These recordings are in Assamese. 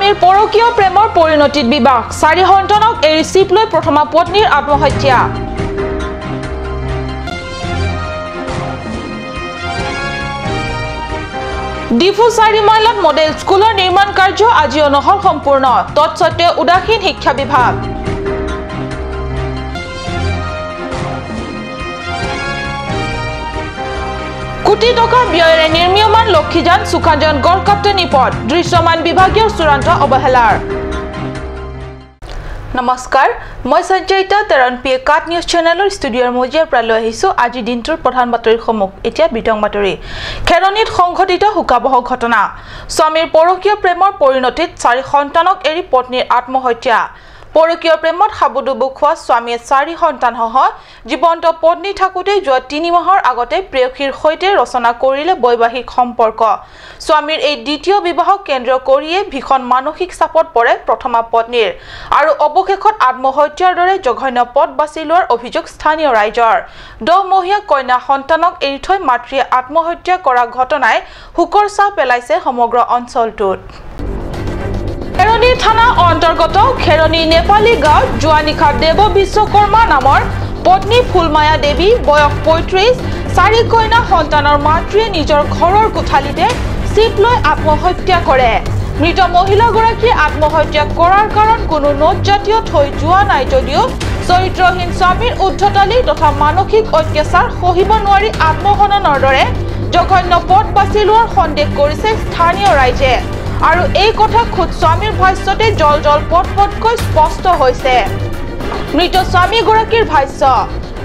স্বামীৰ পৰকীয় প্ৰেমৰ পৰিণতিত বিবাহ 4 সন্তানক এৰি চিপ লৈ প্ৰথমা পত্নীৰ আত্মহত্যা ডিফু 4 মাইলত মডেল স্কুলৰ নিৰ্মাণ কাৰ্য আজিও নহল সম্পূৰ্ণ তৎসত্ত্বেও উদাসীন শিক্ষা বিভাগ কোটি টকা ব্যয়েৰে নিৰ্মীয়মান লক্ষীযান সুখাঞ্জন গড়কাপ্তে নিপট দৃশ্যমান বিভাগীয় চূড়ান্ত অৱহেলাৰ নমস্কাৰ মই সঞ্জয়িতা তেৰনপিয়ে কাট নিউজ চেনেলৰ ষ্টুডিঅ'ৰ মজিয়াৰ পৰা লৈ আহিছো আজি দিনটোৰ প্ৰধান বাতৰিৰ সমুখ এতিয়া বিতং বাতৰি খেৰনিত সংঘটিত হুকাবহ ঘটনা স্বামীৰ পৰকীয় প্ৰেমৰ পৰিণতিত 4 সন্তানক এৰি পত্নীৰ আত্মহত্যা পৰকীয় প্ৰেমত হাবুডুবু খোৱা স্বামীয়ে 4 সন্তানসহ জীৱন্ত পত্নী থাকোতে যোৱা 3 মাহৰ আগতে প্ৰেয়সীৰ সৈতে ৰচনা কৰিলে বৈবাহিক সম্পৰ্ক স্বামীৰ এই দ্বিতীয় বিবাহক কেন্দ্ৰ কৰিয়ে ভীষণ মানসিক চাপত পৰে প্ৰথমা পত্নীৰ আৰু অৱশেষত আত্মহত্যাৰ দৰে জঘন্য পথ বাছি লোৱাৰ অভিযোগ স্থানীয় ৰাইজৰ 10 মহীয়া কন্যা সন্তানক এৰি থৈ মাতৃয়ে আত্মহত্যা কৰা ঘটনাই হুকৰ ছাঁ পেলাইছে সমগ্ৰ অঞ্চলটোত খেৰনি থানা অন্তৰ্গত খেৰনি নেপালী গাঁও জোৱানিখা দেৱ বিশ্বকৰ্মা নামৰ পত্নী ফুলমায়া দেৱী বয়স 35 4 কন্যা সন্তানৰ মাতৃয়ে নিজৰ ঘৰৰ কোঠালিতে চিপ লৈ আত্মহত্যা কৰে মৃত মহিলাগৰাকীয়ে আত্মহত্যা কৰাৰ কাৰণ কোনো নোটজাতীয় থৈ যোৱা নাই যদিও চৰিত্ৰহীন স্বামীৰ উদ্ধতালি তথা মানসিক অত্যাচাৰ সহিব নোৱাৰি আত্মহননৰ দৰে জঘন্য পথ বাছি লোৱাৰ সন্দেহ কৰিছে স্থানীয় ৰাইজে আৰু এই কথা খুদ স্বামীৰ ভাষ্যতে জল পটকৈ স্পষ্ট হৈছে মৃত স্বামীগৰাকীৰ ভাষ্য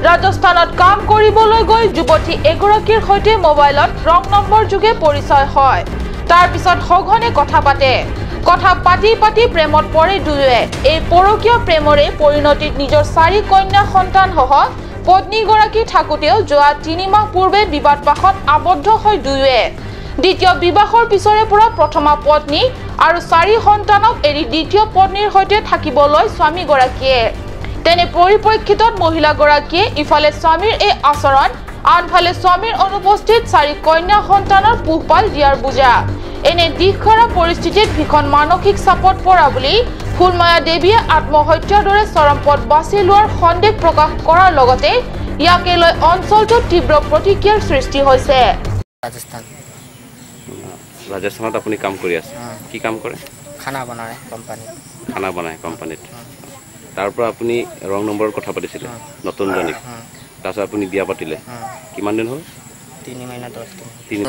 ৰাজস্থানত কাম কৰিবলৈ গৈ যুৱতী এগৰাকীৰ সৈতে মোবাইলত ৰং নম্বৰ যোগে পৰিচয় হয় তাৰ পিছত সঘনে কথা পাতি প্ৰেমত পৰে দুয়োৱে এই পৰকীয় প্ৰেমৰে পৰিণতিত নিজৰ 4 কন্যা সন্তানসহ পত্নীগৰাকী থাকোতেও যোৱা 3 মাহ পূৰ্বে বিবাদ পাশত আবদ্ধ হৈ দুয়োৱে দ্বিতীয় বিবাহৰ পিছৰে পৰা প্ৰথমা পত্নী আৰু 4 সন্তানক এৰি দ্বিতীয় পত্নীৰ সৈতে থাকিবলৈ স্বামীগৰাকীয়ে তেনে পৰিপ্ৰেক্ষিতত মহিলাগৰাকীয়ে ইফালে স্বামীৰ এই আচৰণ আনফালে স্বামীৰ অনুপস্থিত 4 কন্যা সন্তানৰ পোহপাল দিয়াৰ বুজা এনে দিশখৰা পৰিস্থিতিত ভীষণ মানসিক চাপত পৰা বুলি ফুলমায়া দেৱীয়ে আত্মহত্যাৰ দৰে চৰম পথ বাছি লোৱাৰ সন্দেহ প্ৰকাশ কৰাৰ লগতে ইয়াকে লৈ অঞ্চলটোত তীব্ৰ প্ৰতিক্ৰিয়াৰ সৃষ্টি হৈছে ৰাজস্থানত আপুনি কাম কৰি আছে কি কাম কৰে খানা বনায় কোম্পানীত তাৰ পৰা আপুনি ৰং নম্বৰৰ কথা পাতিছিলে নতুন জনীক তাৰপিছত আপুনি বিয়া পাতিলে কিমান দিন হ'ল 3 মাহ 10 দিন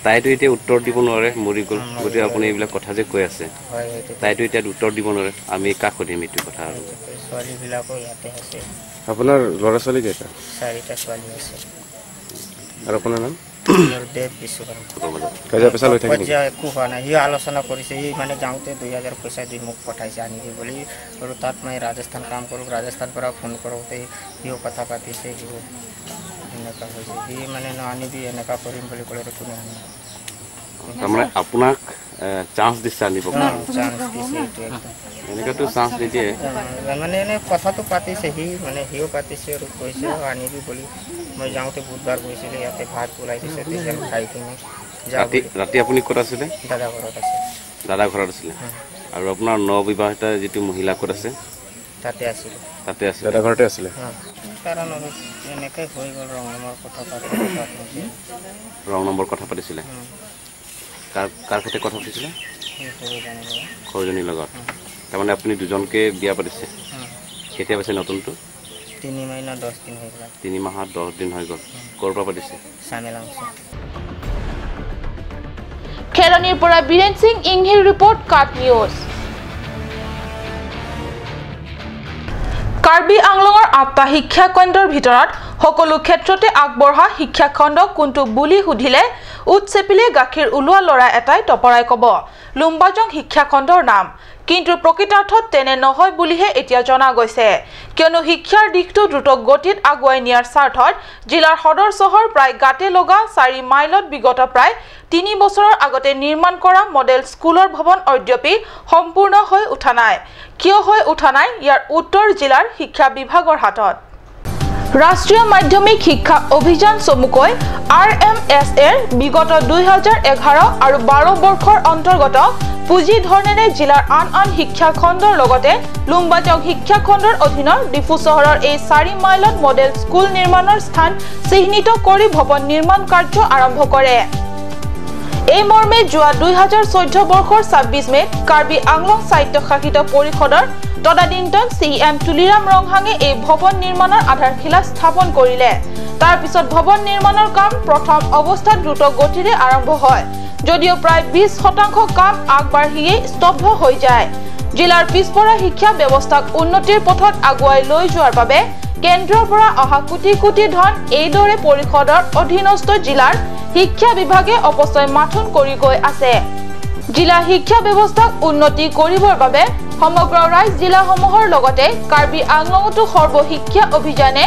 তাইতো এতিয়া উত্তৰ দিব নোৱাৰে মৰি গ'ল গতিকে আপুনি এইবিলাক কথা যে কৈ আছে তাইতো এতিয়া উত্তৰ দিব নোৱাৰে আমি কাক সুধিম এইটো কথা আৰু ছোৱালীবিলাকো ইয়াতে আছে আপোনাৰ ল'ৰা ছোৱালী কেইটা 4টা ছোৱালী আছে আৰু আপোনাৰ নাম দেৱ বিশ্বকৰ্মা পইচা লৈ থাকে একো হোৱা নাই সি আলোচনা কৰিছে সি মানে যাওঁতে 2000 পইচা দি মোক পঠাইছে আনিবি বুলি আৰু তাত মই ৰাজস্থান কাম কৰোঁ ৰাজস্থান পৰা ফোন কৰোঁতে সিও কথা পাতিছে সিও এনেকুৱা হৈছে সি মানে আনিবি এনেকুৱা কৰিম বুলি ক'লে কোনে আনি তাৰমানে আপোনাক চান্স দিছে আনিব চান্স দিছে এনেকুৱাতো চান্স নিদিয়ে মানে এনে কথাটো পাতিছে সিও পাতিছে আৰু কৈছে আনিবি বুলি মই যাওঁতে বুধবাৰ গৈছিলে ইয়াতে ভাত ওলাই দিছে তেতিয়া খাই কিনে ৰাতি আপুনি ক'ত আছিলে দাদা ঘৰত আছিলে আৰু আপোনাৰ নবিবাহিতা যিটো মহিলা ক'ত আছে তাতে আছিলে দাদা ঘৰতে আছিলে কাৰণ এনেকৈ হৈ গ'ল ৰং নম্বৰ কথা পাতিছিলে কাৰ সৈতে কথা পাতিছিলে সৰুজনীৰ লগত তাৰমানে আপুনি দুজনকে বিয়া পাতিছে কেতিয়া পাইছে নতুনটো 3 মাহ 10 দিন হৈ গ'ল 3 মাহত 10 দিন হৈ গ'ল ক'ৰ পৰা পাতিছে খেৰনিৰ পৰা বীৰেন সিং ইংহিৰ ৰিপৰ্ট কাট নিউজ কাৰ্বি আংলঙৰ 8টা শিক্ষা কেন্দ্ৰৰ ভিতৰত সকলো ক্ষেত্ৰতে আগবঢ়া শিক্ষা খণ্ড কোনটো বুলি সুধিলে উৎচেপিলে গাখীৰ ওলোৱা ল'ৰা এটাই টপৰাই ক'ব লুম্বাজং শিক্ষা খণ্ডৰ নাম কিন্তু প্ৰকৃতাৰ্থত তেনে নহয় বুলিহে এতিয়া জনা গৈছে কিয়নো শিক্ষাৰ দিশটো দ্ৰুত গতিত আগুৱাই নিয়াৰ স্বাৰ্থত জিলাৰ সদৰ চহৰ প্ৰায় গাতে লগা 4 মাইলত বিগত প্ৰায় 3 বছৰৰ আগতে নিৰ্মাণ কৰা মডেল স্কুলৰ ভৱন অদ্যপি সম্পূৰ্ণ হৈ উঠা নাই কিয় হৈ উঠা নাই ইয়াৰ উত্তৰ জিলাৰ শিক্ষা বিভাগৰ হাতত ৰাষ্ট্ৰীয় মাধ্যমিক শিক্ষা অভিযান চমুকৈ RMSৰ বিগত 2011 আৰু 12 বৰ্ষৰ অন্তৰ্গত পুঁজি ধৰণেৰে জিলাৰ আন শিক্ষা খণ্ডৰ লগতে লুম্বাটক শিক্ষা খণ্ডৰ অধীনৰ ডিফু চহৰৰ এই 4 মাইলত মডেল স্কুল নিৰ্মাণৰ স্থান চিহ্নিত কৰি ভৱন নিৰ্মাণ কাৰ্য আৰম্ভ কৰে। এই মৰ্মে যোৱা 2014 বৰ্ষৰ 26 মেত কাৰ্বি আংলং স্বায়ত্তশাসিত পৰিষদৰ তদানীন্তন CM তুলিৰাম ৰংহাঙে এই ভৱন নিৰ্মাণৰ আধাৰশিলা স্থাপন কৰিলে। তাৰ পিছত ভৱন নিৰ্মাণৰ কাম প্ৰথম অৱস্থাত দ্ৰুত গতিৰে আৰম্ভ হয় যদিও প্ৰায় 20% কাম আগবাঢ়িয়ে স্তব্ধ হৈ যায়। জিলাৰ পিছপৰা শিক্ষা ব্যৱস্থাক উন্নতিৰ পথত আগুৱাই লৈ যোৱাৰ বাবে কেন্দ্ৰৰ পৰা অহা কোটি কোটি ধন এইদৰে পৰিষদৰ অধীনস্থ জিলাৰ শিক্ষা বিভাগে অপচয় মাথোন কৰি গৈ আছে। জিলা শিক্ষা ব্যৱস্থাক উন্নতি কৰিবৰ বাবে সমগ্ৰ ৰাজ্য জিলাসমূহৰ লগতে কাৰ্বি আংলঙতো সৰ্বশিক্ষা অভিযানে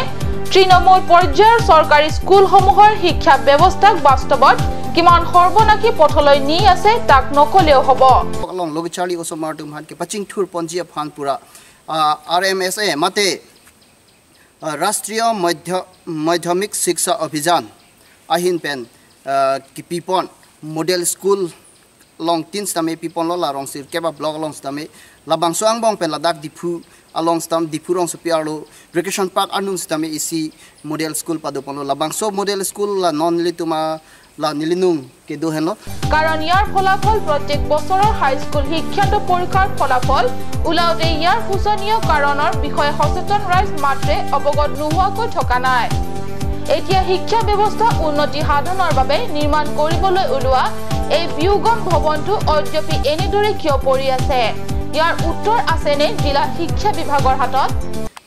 তৃণমূল পৰ্যায়ৰ চৰকাৰী স্কুলসমূহৰ শিক্ষা ব্যৱস্থাক বাস্তৱত কিমান সৰ্বনাশী পথলৈ নি আছে তাক নকলেও হ'ব। লগচালি ওচমাৰটো ভানকে পচিংথুৰ পঞ্জীয়া ফানপুৰা RMSA মাতে ৰাষ্ট্ৰীয় মাধ্যমিক শিক্ষা অভিযান আহিন পেন কিপিপন model school long tin stame pipon lo la rong sir keba blog long stame labang soang bong pen ladak dipu along stam dipu rong supiarlo vacation park anung stame isi model school padopon lo labang so model school la non lituma la nilinung ke do heno karon yar ফলাফল প্ৰত্যেক বছৰৰ হাই স্কুল শিক্ষান্ত পৰীক্ষাৰ ফলাফল উলাওতে ইয়াৰ সুচনীয় কাৰণৰ বিষয়ে সচেতন ৰাইজ মাত্ৰে অৱগত নোহোৱাকৈ থকা নাই। এতিয়া শিক্ষা ব্যৱস্থা উন্নতি সাধনৰ বাবে নিৰ্মাণ কৰিবলৈ ওলোৱা এই বিউগম ভৱনটো অদ্যপি এনেদৰে কিয় পৰি আছে ইয়াৰ উত্তৰ আছে নে জিলা শিক্ষা বিভাগৰ হাতত।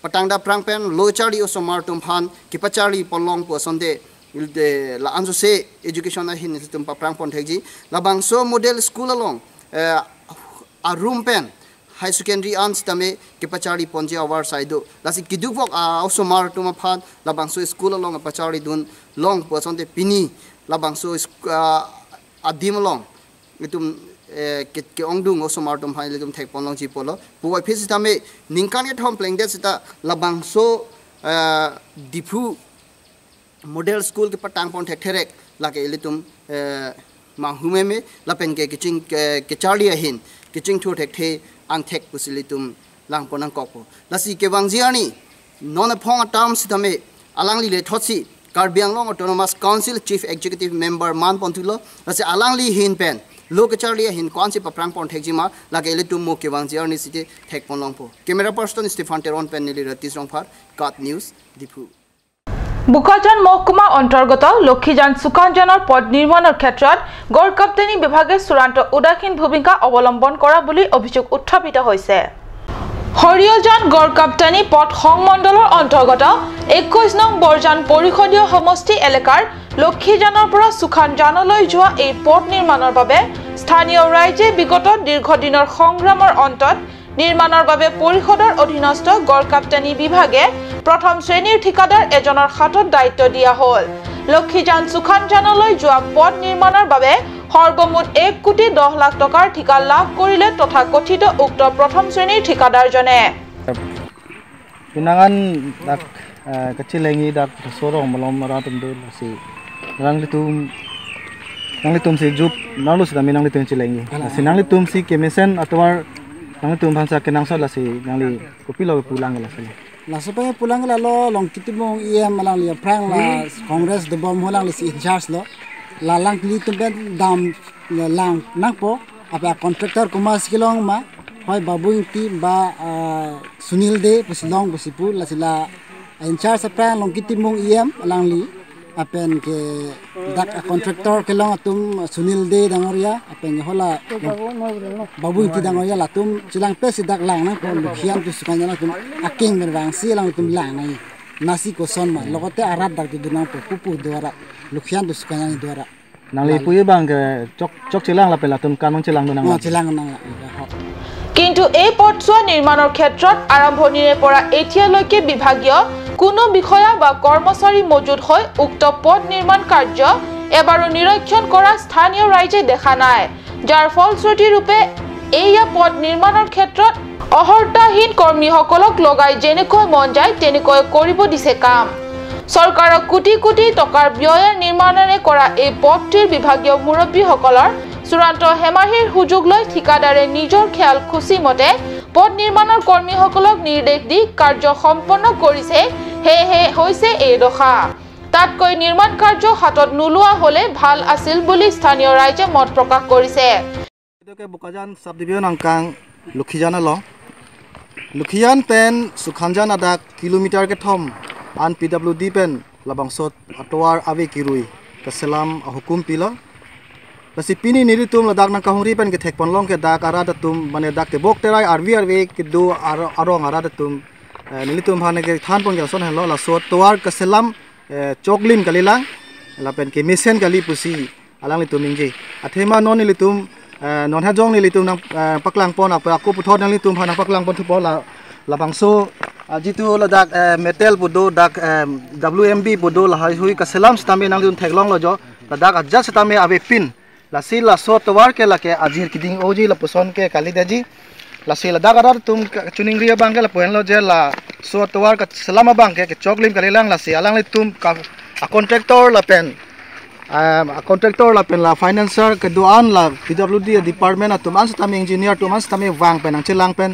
patangda prangpen lochari osomartum phan kipachari polong posonde la anjose education hin system pa prangpon thekji labangso model school along a room pen high secondary ans tame kipachari ponje awar saido lasi kidukok osomartum phan labangso school along pachari dun long posonde pini labangso adim long itum ke ongdung osomartum phan letum thek ponlong ji polo puwa phis tame ningkan thom pleng de sita labangso difu model school ke patang pon thek therek lake letum manghume me lapen ke kiching ke charli ahin kiching thu thek the ang thek pusilitum lang ponang kokpo lasi ke wangjiani non phong term sitame alangli le thotsi Karbi Anglong Autonomous Council Chief Executive Member Man Pontulo lasi alangli hin pen lokacharli hin kwansi pa prang pon thekjima lage letum mo ke wangjiani city thek ponlong po camera person Stefan Teron pen nili ratis rongphar kat news dipu বুকাজান মহকুমা অন্তৰ্গত লক্ষীজান সুকাঞ্জনৰ পদ নিৰ্মাণৰ ক্ষেত্ৰত গড় কাপ্তানি বিভাগে চূড়ান্ত উদাসীন ভূমিকা অৱলম্বন কৰা বুলি অভিযোগ উত্থাপিত হৈছে। হৰিয়জান গড় কাপ্তানি পথ সংমণ্ডলৰ অন্তৰ্গত 21 নং বৰজান পৰিষদীয় সমষ্টি এলেকাৰ লক্ষীজানৰ পৰা সুকাঞ্জনলৈ যোৱা এই পথ নিৰ্মাণৰ বাবে স্থানীয় ৰাইজে বিগত দীৰ্ঘদিনৰ সংগ্ৰামৰ অন্তত নিৰ্মাণৰ বাবে পৰিষদৰ অধীনস্থ গড় কাপ্তানি বিভাগে প্ৰথম শ্ৰেণীৰ ঠিকাদাৰ এজনৰ হাতত দায়িত্ব দিয়া হ'ল। লক্ষীজান সুকাঞ্জনলৈ যোৱা পথ নিৰ্মাণৰ বাবে সৰ্বমুঠ 1 কোটি 10 লাখ টকাৰ ঠিকা লাভ কৰিলে তথা কথিত উক্ত প্ৰথম শ্ৰেণীৰ ঠিকাদাৰজনে pinangan dak kacilengi dak sorong malom maratum de si nanglitum si jup nalus da minanglitum cilengi si nanglitum si kemesen atwar nanglitum bangsa kenangsa la si nangli kopilo pulang la si la supaya pulang la lo long kitibong em malang li prang la congress de bom holang li si charge lo la lang li tumben dam lang nangpo apa contractor kumas kilong ma hoi babuing ti ba sunil de pusilong pusipu la sila in charge sa prang long kitibong em malang li apen ke dak contractor kilong atum sunil de dangoria apen hola babuing ti dangoria la tum silang pe sidak lang nang ko lukhian tu sukanya tum aking merang si lang tum lang nai nasi koson ma lokote arat dak tu dunang pupu dwara lukhian tu sukanya ni dwara nangli puye bang ke chok chilang la pela tum kanong chilang dunang chilang nang কিন্তু এই পথছোৱা নিৰ্মাণৰ ক্ষেত্ৰত আৰম্ভণিৰে পৰা এতিয়ালৈকে বিভাগীয় কোনো বিষয়া বা কৰ্মচাৰী মজুত হৈ উক্ত পথ নিৰ্মাণ কাৰ্য এবাৰো নিৰীক্ষণ কৰা স্থানীয় ৰাইজে দেখা নাই যাৰ ফলশ্ৰুতি ৰূপে এইয়া পথ নিৰ্মাণৰ ক্ষেত্ৰত অহৰ্তাহীন কৰ্মীসকলক লগাই যেনেকৈ মন যায় তেনেকৈ কৰিব দিছে কাম চৰকাৰৰ কোটি কোটি টকাৰ ব্যয়েৰে নিৰ্মাণেৰে কৰা এই পথটিৰ বিভাগীয় মুৰব্বীসকলৰ চূড়ান্ত হেমাহিৰ সুযোগ লৈ ঠিকাদাৰে নিজৰ খেয়াল খুচি মতে পথ নিৰ্মাণৰ কৰ্মীসকলক নিৰ্দেশ দি কাৰ্য সম্পন্ন কৰিছে সেয়েহে হৈছে এই দশা তাতকৈ নিৰ্মাণ কাৰ্য হাতত নোলোৱা হলে ভাল আছিল বুলি স্থানীয় ৰাইজে মত প্ৰকাশ কৰিছে Bukajan subdivision angkang Lukhijan along Lukhijan pen Sukhanjan adak kilometer ke thom an PWD pen labangsot atwar ave kirui keselam hukum pila lasi pini niritum ladak nang kahuri pen ke thek ponlong ke dak arada tum mane dak te bok terai RV ke do arong arada tum nilitum bhane ke than pon jason hello la so twar keselam choklim kalilang la pen ke mesen kali pusi alang litum ingji athema non nilitum non ha jong nilitum nang paklang pon apa aku puthot nang litum bhana paklang pon thupo la bangso jitu la dak metal pudo dak WMB pudo la hui keselam stame nang litum theklong lo jo la dak ajja stame ave pin la si la so tawar ke la ke ajir kiding oji la puson ke kali daji la si la dak arar tum chuning ria bang ke la poen lo je la so tawar ka selama bang ke choklim kalilang la si alang litum ka contractor la pen contractor la pen la financer ke doan la PWD department atum an stame engineer tum an stame wang pen ang chelang pen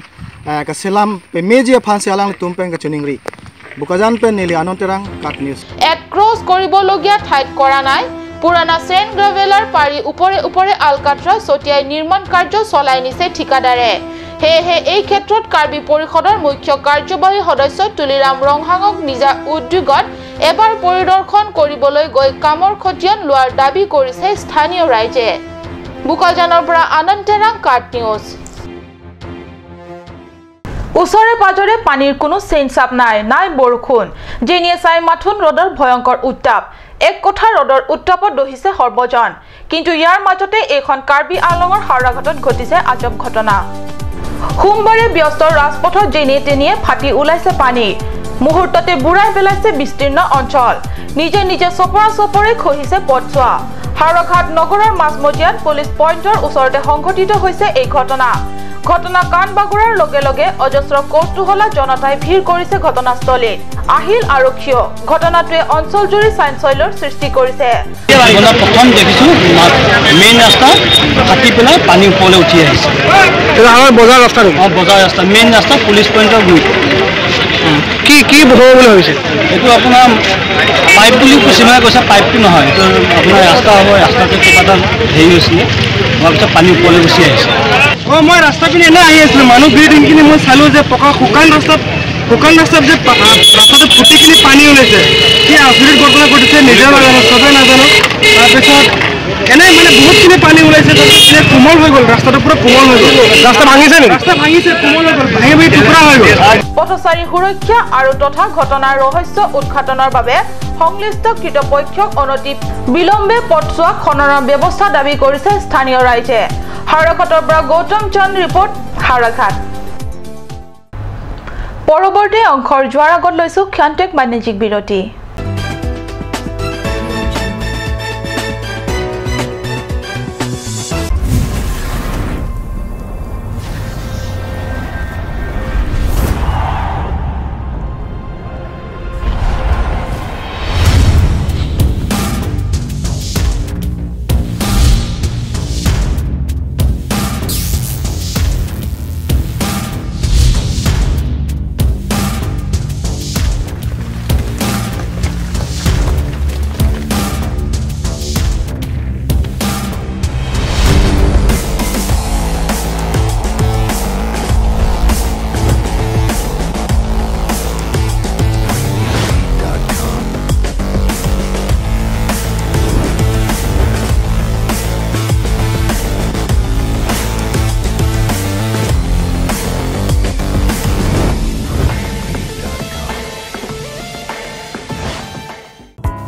ka selam pe meji phanse alang litum pen ka chuning ri bukajan pen nili anon terang kat news এক ক্রস কৰিবলগীয়া ঠাইত কৰা নাই পুৰানা চেন গ্ৰাভেলাৰ পাৰি উপৰে উপৰে আলকাট্ৰা ছটিয়াই নিৰ্মাণ কাৰ্য চলাই নিছে ঠিকাদাৰে হেহে এই ক্ষেত্ৰত কাৰ্বি পৰিষদৰ মুখ্য কাৰ্যবাহী সদস্য তুলিৰাম ৰংহাঙক নিজা উদ্যোগত এবাৰ পৰিদৰ্শন কৰিবলৈ গৈ কামৰ খতিয়ান লোৱাৰ দাবী কৰিছে স্থানীয় ৰাইজে বুকাজানৰ পৰা আনন্তেৰাং কাট নিউজ ওচৰে পাজৰে পানীৰ কোনো চেঞ্চাপ নাই বৰষুণ যেনিয়ে চাই মাথুন ৰদৰ ভয়ংকৰ উত্তাপ এক কথা ৰদৰ উত্তাপত দহিছে সৰ্বজন কিন্তু ইয়াৰ মাজতে এখন কাৰ্বি আলঙৰ হাওৰাঘাটত ঘটিছে আজব ঘটনা সোমবাৰে ব্যস্ত ৰাজপথত যেনিয়ে তেনিয়ে ফাটি ওলাইছে পানী মুহূৰ্ততে বুঢ়াই পেলাইছে বিস্তীৰ্ণ অঞ্চল নিজে নিজে চপৰা চপৰে খহিছে পথছোৱা হাওৰাঘাট নগৰৰ মাজমজিয়াত পুলিচ পইণ্টৰ ওচৰতে সংঘটিত হৈছে এই ঘটনা কান বাগুৰাৰ লগে লগে অজস্ৰ কৌতুহলা জনতাই ভিৰ কৰিছে ঘটনাস্থলীত আহিল আৰক্ষীও ঘটনাটোৱে অঞ্চলজুৰি চাঞ্চল্যৰ সৃষ্টি কৰিছে প্ৰথম দেখিছো মেইন ৰাস্তা কাটি পেলাই পানী ওপৰলৈ উঠি আহিছে বজাৰ ৰাস্তা মেইন ৰাস্তা পুলিচ পইণ্টৰ গুৰিত কি হ'ব বুলি ভাবিছে এইটো আপোনাৰ পাইপ বুলি কিছুমানে কৈছে পাইপটো নহয় এইটো আপোনাৰ ৰাস্তা হ'ব ৰাস্তাতে কিবা এটা হেৰি হৈছিলে হোৱাৰ পিছত পানী ওপৰলৈ গুচি আহিছে মই ৰাস্তা পিনে এনে আহি আছিলোঁ মানুহ ভিৰ দিনখিনি মই চালোঁ যে পকা শুকান ৰাস্তাত যে ৰাস্তাটো ফুটি কিনি পানী ওলাইছে কি আচৰিত ঘটনা ঘটিছে নিজে নাজানো চবেই নাজানো তাৰপিছত এনে মানে বহুতখিনি পানী ওলাইছে তাৰপিছত কোমল হৈ গ'ল ৰাস্তাটো পুৰা কোমল হৈ গ'ল ৰাস্তা ভাঙিছে নেকি ৰাস্তা ভাঙিছে কোমল হৈ গ'ল ভাঙি ভাঙি টুকুৰা হৈ গ'ল পথচাৰী সুৰক্ষা আৰু তথা ঘটনাৰ ৰহস্য উৎঘাটনৰ বাবে সংশ্লিষ্ট কৰ্তৃপক্ষক অনতি বিলম্বে পথছোৱা খননৰ ব্যৱস্থা দাবী কৰিছে স্থানীয় ৰাইজে হাওৰাঘাটৰ পৰা গৌতম চন্দ ৰিপৰ্ট হাওৰাঘাট পৰৱৰ্তী অংশৰ যোৱাৰ আগত লৈছো ক্ষন্তেক বাণিজ্যিক বিৰতি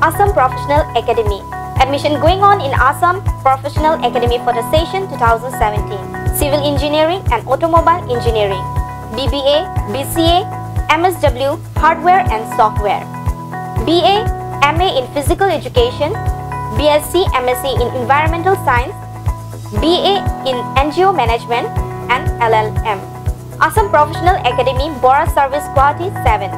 Assam Professional Academy. Admission going on in Assam Professional Academy for the session 2017. Civil Engineering and Automobile Engineering. BBA, BCA, MSW, Hardware and Software. BA, MA in Physical Education. BSc, MSc in Environmental Science. BA in NGO Management and LLM. Assam Professional Academy, Bora Service Guwahati 7.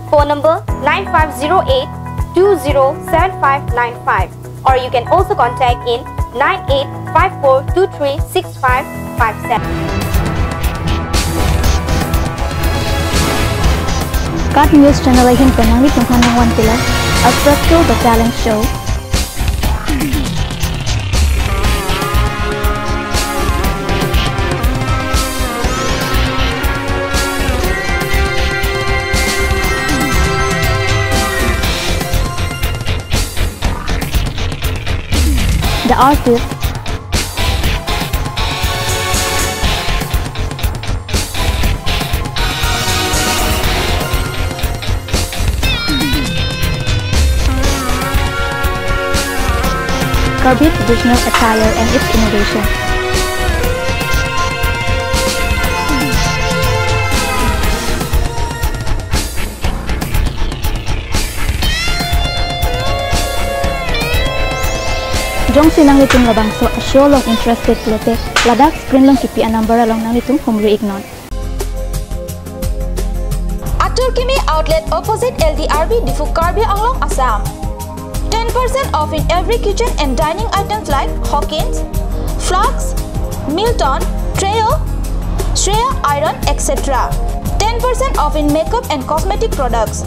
Phone number 9508 207595, or you can also contact in 9854236557. Cut News Channel again penangi tunghanang one pillar, a structural the talent show. The artist Kirby traditional attire and its innovation. Jong sinang litung labang so a show long interested lete ladak screen long kipi a number along nang litung humri ignon. Aturkimi outlet opposite LDRB Difu Karbi Anglong Assam. 10% off in every kitchen and dining items like Hawkins, Flax, Milton, Treo, Shreya Iron, etc. 10% off in makeup and cosmetic products.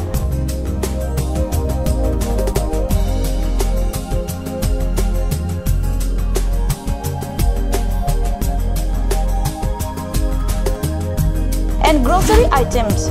And grocery items.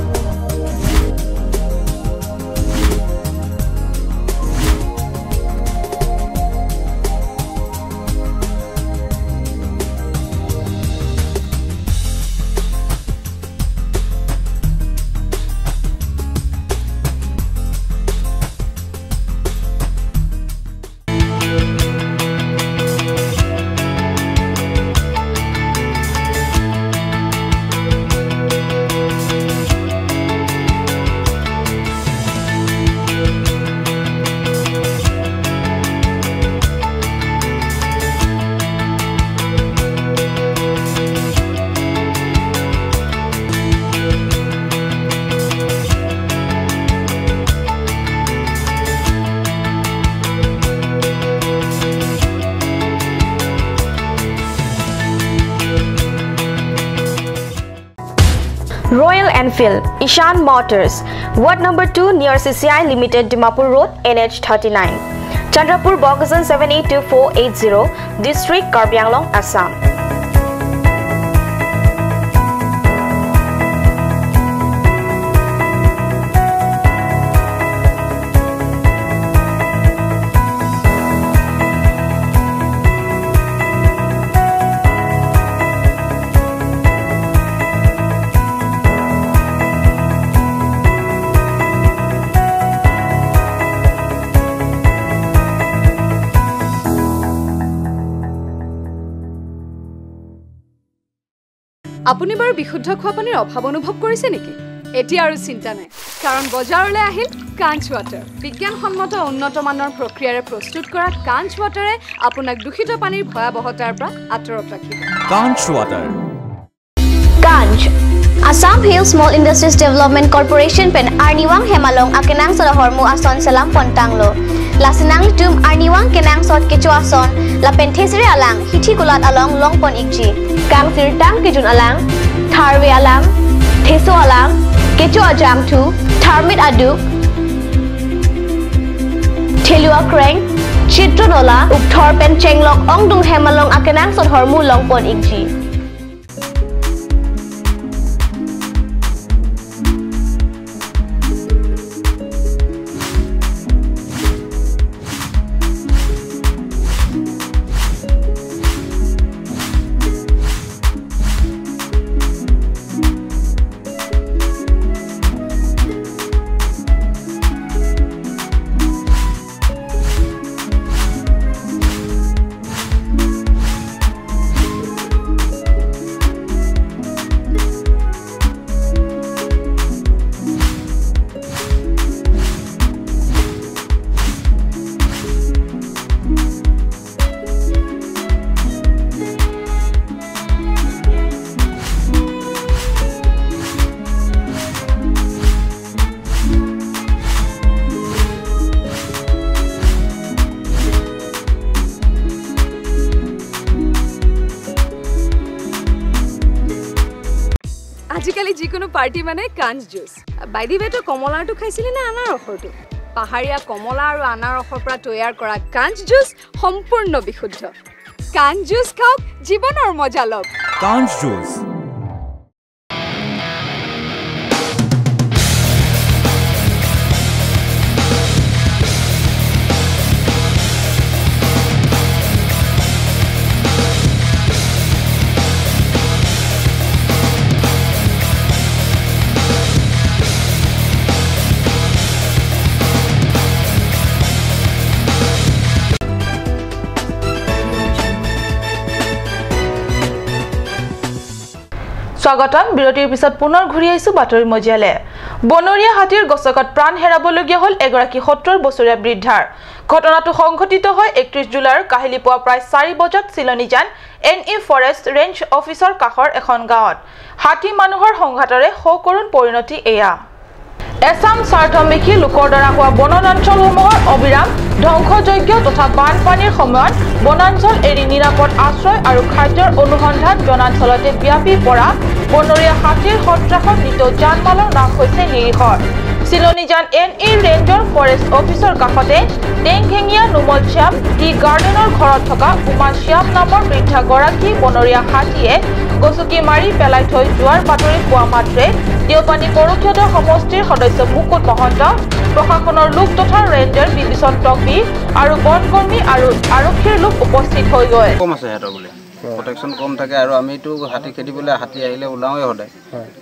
Royal Enfield, Ishan Motors, Ward number 2 near CCI Limited, Dimapur Road, NH 39. Chandrapur, Bogasan 782480, District, Karbi Anglong, Assam. আপুনি বাৰু বিশুদ্ধ খোৱা পানীৰ অভাৱ অনুভৱ কৰিছে নেকি? এতিয়া আৰু চিন্তা নাই, কাৰণ বজাৰলৈ আহিল কাঞ্চ ৱাটাৰ। বিজ্ঞানসন্মত উন্নত মানৰ প্ৰক্ৰিয়াৰে প্ৰস্তুত কৰা কাঞ্চ ৱাটাৰে আপোনাক দূষিত পানীৰ ভয়াৱহতাৰ পৰা আঁতৰত ৰাখিব। কাঞ্চ water. Kanj, Assam Hill Small Industries Development Corporation pen Arniwang Hemalong akenang sa hormu ason salam pontanglo. Lasinang tum Arniwang kenang sot kecuason la penthesire alang hithi kulat along longpon ikji. Kang sirtang kejun alang, tharwe alang, theso alang, kecu ajam tu, tharmit adu, thelua kreng, chitronola, ukthor pen chenglok ongdung Hemalong akenang sot hormu longpon ikji. যিকোনো পাৰ্টি মানে কাঞ্চ জুচ বাইদি বেটো কমলাটো খাইছিলি না আনাৰসৰটো পাহাৰীয়া কমলা আৰু আনাৰসৰ পৰা তৈয়াৰ কৰা কাঞ্চ জুচ সম্পূৰ্ণ বিশুদ্ধ কাঞ্চ জুচ খাওক জীৱনৰ মজা লওক কাঞ্চ জুচ স্বাগতম বিৰতিৰ পিছত পুনৰ ঘূৰি আহিছো বাতৰি মজিয়ালে বনৰীয়া হাতীৰ গছকত প্ৰাণ হেৰাবলগীয়া হল এগৰাকী 70 বছৰীয়া বৃদ্ধাৰ ঘটনাটো সংঘটিত হয় 31 জুলাইৰ কাহিলি পুৱা প্ৰায় 4 বজাত চিলনিজান এনই ফৰেষ্ট ৰেঞ্জ অফিচৰ কাষৰ এখন গাঁৱত হাতী মানুহৰ সংঘাতৰে হকৰুণ পৰিণতি এয়া এছাম স্বাৰ্থমেখী লোকৰ দ্বাৰা হোৱা বনাঞ্চলসমূহৰ অবিৰাম ধ্বংসযজ্ঞ তথা বানপানীৰ সময়ত বনাঞ্চল এৰি নিৰাপদ আশ্ৰয় আৰু খাদ্যৰ অনুসন্ধান জনাঞ্চলতে ব্যাপী পৰা বনৰীয়া হাতীৰ সন্ত্ৰাসত নিতৌ জানমালৰ নাশ হৈছে নিৰীহৰ চিলনিজান এনই ৰেঞ্জৰ ফৰেষ্ট অফিচৰ কাষতে টেংঘেঙীয়া নুমল শ্যাম টি গাৰ্ডেনৰ ঘৰত থকা উমা শ্যাম নামৰ বৃদ্ধাগৰাকী বনৰীয়া হাতীয়ে গছকি মাৰি পেলাই থৈ যোৱাৰ বাতৰি পোৱা মাত্ৰে দেওপানী পৌৰক্ষেত্ৰ সমষ্টিৰ সদস্য মুকুট মহন্ত প্ৰশাসনৰ লোক তথা ৰেঞ্জৰ বিবিচন টকবি আৰু বনকৰ্মী আৰু আৰক্ষীৰ লোক উপস্থিত হৈ গৈ কম আছে হেতৰ বুলি প্ৰটেকশ্যন কম থাকে আৰু আমিতো হাতী খেদিবলৈ হাতী আহিলে ওলাওঁৱে সদায়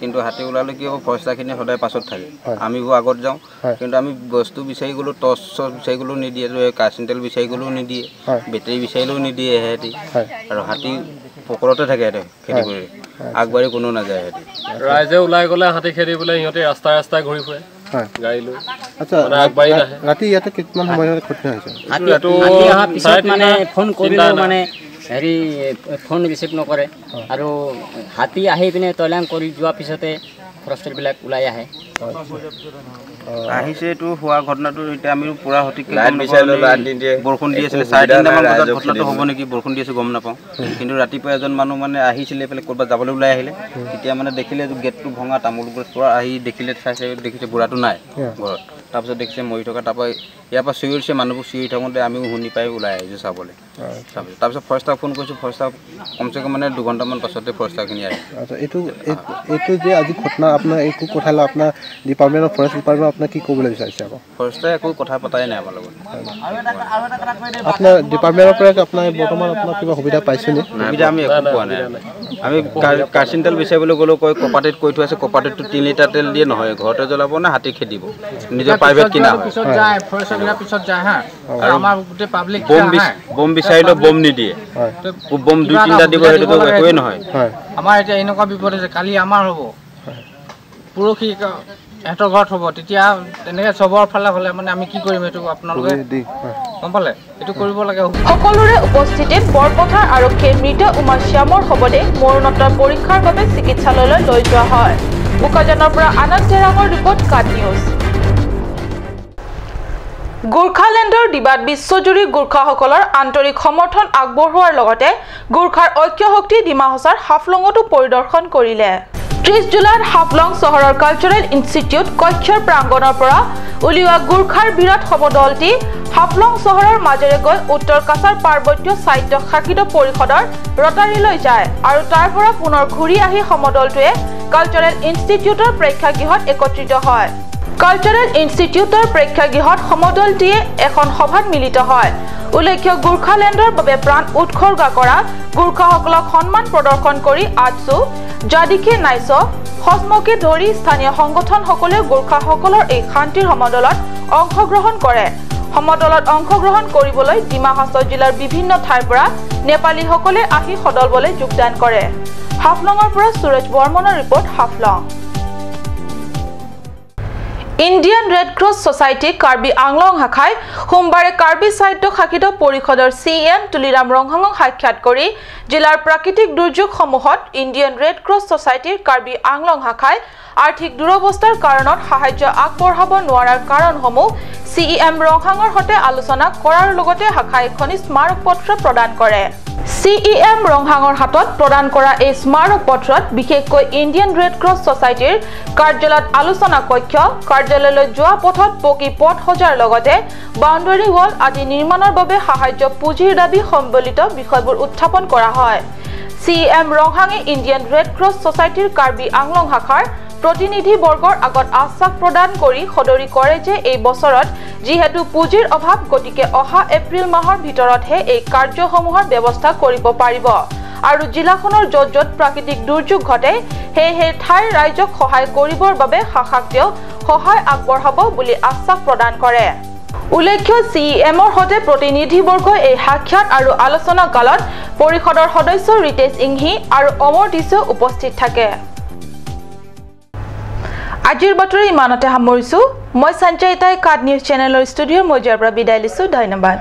কিন্তু হাতী ওলালে কি হ'ব ফৰেষ্টাৰখিনি সদায় পাছত থাকে আমিবোৰ আগত যাওঁ কিন্তু আমি বস্তু বিচাৰি গ'লোঁ টৰ্চ বিচাৰি গ'লেও নিদিয়ে কাৰেণ্ট তেল বিচাৰি গ'লেও নিদিয়ে বেটেৰী বিচাৰিলেও নিদিয়ে সিহঁতি আৰু হাতী পকৰতে থাকে সিহঁতে খেতি কৰি আগবাঢ়ি কোনো নাযায় সিহঁতি ৰাইজে ওলাই গ'লে হাতী খেদিবলৈ সিহঁতে ৰাস্তাই ৰাস্তাই ঘূৰি ফুৰে গাড়ী লৈ আচ্ছা ৰাতি ইয়াতে কিমান সময়ত ঘটনা হৈছে হাতী অহা পিছত মানে ফোন কৰিলেও মানে হেৰি ফোন ৰিচিভ নকৰে আৰু হাতী আহি পিনে তৈলাং কৰি যোৱাৰ পিছতে ফৰেষ্টাৰবিলাক ওলাই আহে আহিছে এইটো হোৱা ঘটনাটো এতিয়া আমি পুৰা সঠিক বৰষুণ দি আছিলে 4:30মান বজাত ঘটনাটো হ'ব নেকি বৰষুণ দি আছে গম নাপাওঁ কিন্তু ৰাতিপুৱা এজন মানুহ মানে আহিছিলে এইফালে ক'ৰবাত যাবলৈ ওলাই আহিলে তেতিয়া মানে দেখিলে গেটটো ভঙা তামোল গছ পৰা আহি দেখিলে চাইছে দেখিছে বুঢ়াটো নাই ঘৰত তাৰপিছত দেখিছে মৰি থকা তাৰপৰা ইয়াৰ পৰা চিঞৰিছে মানুহবোৰ চিঞৰি থাকোঁতে আমিও শুনি পাই ওলাই আহিছোঁ চাবলৈ তাৰপিছত ফৰেষ্টাৰ ফোন কৰিছোঁ ফৰেষ্টাৰ কমচে কম মানে 2 ঘণ্টামান পাছতে ফৰেষ্টাৰখিনি আহে আচ্ছা এইটো যে আজি ঘটনা আপোনাৰ একো কথা লৈ আপোনাৰ ডিপাৰ্টমেণ্ট অফ ফৰেষ্ট ডিপাৰ্টমেণ্ট আপোনাৰ কি ক'বলৈ বিচাৰিছে আকৌ ফৰেষ্টাৰে একো কথা পতাই নাই আমাৰ লগত আপোনাৰ ডিপাৰ্টমেণ্টৰ পৰা আপোনাৰ বৰ্তমান আপোনাৰ কিবা সুবিধা পাইছেনে সুবিধা আমি একো পোৱা নাই আমি কাৰেণ্ট তেল বিচাৰিবলৈ গ'লেও কয় কপাৰটেট কৈ থৈ আছে কপাৰটেটটো 3 লিটাৰ তেল দিয়ে নহয় ঘৰতে জ্বলাব নে হাতী খেদিব নিজৰ প্ৰাইভেট কিনা হয় বম বিচাৰিলেও বম নিদিয়ে বম 2-3টা দিব সেইটো একোৱেই নহয় আমাৰ এতিয়া এনেকুৱা বিপদ আছে কালি আমাৰ হ'ব পৰহি এহঁতৰ ঘৰত হ'ব তেতিয়া তেনেকৈ চবৰ ফালে হ'লে মানে আমি কি কৰিম এইটো আপোনালোকে গম পালে এইটো কৰিব লাগে সকলোৰে উপস্থিতিত বৰপথাৰ আৰক্ষীয়ে মৃত উমা শ্যামৰ শৱদেহ মৰণোত্তৰ পৰীক্ষাৰ বাবে চিকিৎসালয়লৈ লৈ যোৱা হয় বোকাজানৰ পৰা আনন্দ তেৰাঙৰ ৰিপৰ্ট কাট নিউজ গোৰ্খালেণ্ডৰ দিবাত বিশ্বজুৰি গোৰ্খাসকলৰ আন্তৰিক সমৰ্থন আগবঢ়োৱাৰ লগতে গোৰ্খাৰ ঐক্য শক্তি ডিমা হাছাৰ হাফলঙতো পৰিদৰ্শন কৰিলে 30 জুলাইত হাফলং চহৰৰ কালচাৰেল ইনষ্টিটিউট কক্ষৰ প্ৰাংগণৰ পৰা উলিওৱা গোৰ্খাৰ বিৰাট সমদলটি হাফলং চহৰৰ মাজেৰে গৈ উত্তৰ কাছাৰ পাৰ্বত্য সাহিত্য শাসিত পৰিষদৰ ৰটাৰীলৈ যায় আৰু তাৰ পৰা পুনৰ ঘূৰি আহি সমদলটোৱে কালচাৰেল ইনষ্টিটিউটৰ প্ৰেক্ষাগৃহত একত্ৰিত হয় কালচাৰেল ইনষ্টিটিউটৰ প্ৰেক্ষাগৃহত সমদলটিয়ে এখন সভাত মিলিত হয় উল্লেখ্য গোৰ্খালেণ্ডৰ বাবে প্ৰাণ উৎসৰ্গা কৰা গোৰ্খাসকলক সন্মান প্ৰদৰ্শন কৰি আজছো জাদিকে নাইছ হসমকে ধৰি স্থানীয় সংগঠনসকলে গোৰ্খাসকলৰ এই শান্তিৰ সমদলত অংশগ্ৰহণ কৰে সমদলত অংশগ্ৰহণ কৰিবলৈ ডিমা হাছাও জিলাৰ বিভিন্ন ঠাইৰ পৰা নেপালীসকলে আহি সদলবলৈ যোগদান কৰে হাফলঙৰ পৰা সুৰজ বৰ্মনৰ report Haflong Indian red cross society Karbi Anglong শাখাই সোমবাৰে কাৰ্বি সাহিত্য শাসিত পৰিষদৰ সিএম তুলিৰাম ৰংহাঙক সাক্ষাৎ কৰি জিলাৰ প্ৰাকৃতিক দুৰ্যোগসমূহত ইন্ডিয়ান ৰেড ক্ৰছ সোসাইটিৰ কাৰ্বি আংলং শাখাই আৰ্থিক দুৰৱস্থাৰ কাৰণত সাহায্য আগবঢ়াব নোৱাৰাৰ কাৰণসমূহ সিএম ৰংহাঙৰ সৈতে আলোচনা কৰাৰ লগতে শাখাই এখন স্মাৰক পত্ৰ প্ৰদান কৰে CEM ৰংহাঙৰ হাতত প্ৰদান কৰা এই স্মাৰক পত্ৰত বিশেষকৈ ইণ্ডিয়ান ৰেড ক্ৰছ ছ'চাইটিৰ কাৰ্যালয়ত আলোচনা কক্ষ, কাৰ্যালয়লৈ যোৱা পথত পকী পথ সজাৰ লগতে বাউণ্ডাৰী ৱাল আদি নিৰ্মাণৰ বাবে সাহায্য পুঁজিৰ দাবী সম্বলিত বিষয়বোৰ উত্থাপন কৰা হয়। CEM ৰংহাঙে ইণ্ডিয়ান ৰেড ক্ৰছ ছ'চাইটিৰ কাৰ্বি আংলং শাখাৰ প্ৰতিনিধি বৰ্গৰ আগত আশ্বাস প্ৰদান কৰি সদৰি কৰে যে এই বছৰত যিহেতু পুঁজিৰ অভাৱ গতিকে অহা এপ্ৰিল মাহৰ ভিতৰতহে এই কাৰ্যসমূহৰ ব্যৱস্থা কৰিব পাৰিব আৰু জিলাখনৰ য'ত য'ত প্ৰাকৃতিক দুৰ্যোগ ঘটে সেই ঠাইৰ ৰাইজক সহায় কৰিবৰ বাবে শাখাক তেওঁ সহায় আগবঢ়াব বুলি আশ্বাস প্ৰদান কৰে। উল্লেখ্য CEMৰ সৈতে প্ৰতিনিধিবৰ্গই এই সাক্ষাৎ আৰু আলোচনা কালত পৰিষদৰ সদস্য ৰিতেশ ইংহি আৰু অমৰ দিছো উপস্থিত থাকে। আজিৰ বাতৰি ইমানতে সামৰিছো। মই সঞ্জয় তাই কাট নিউজ চেনেলৰ ষ্টুডিঅ'ৰ মজিয়াৰ পৰা বিদায় লৈছো। ধন্যবাদ।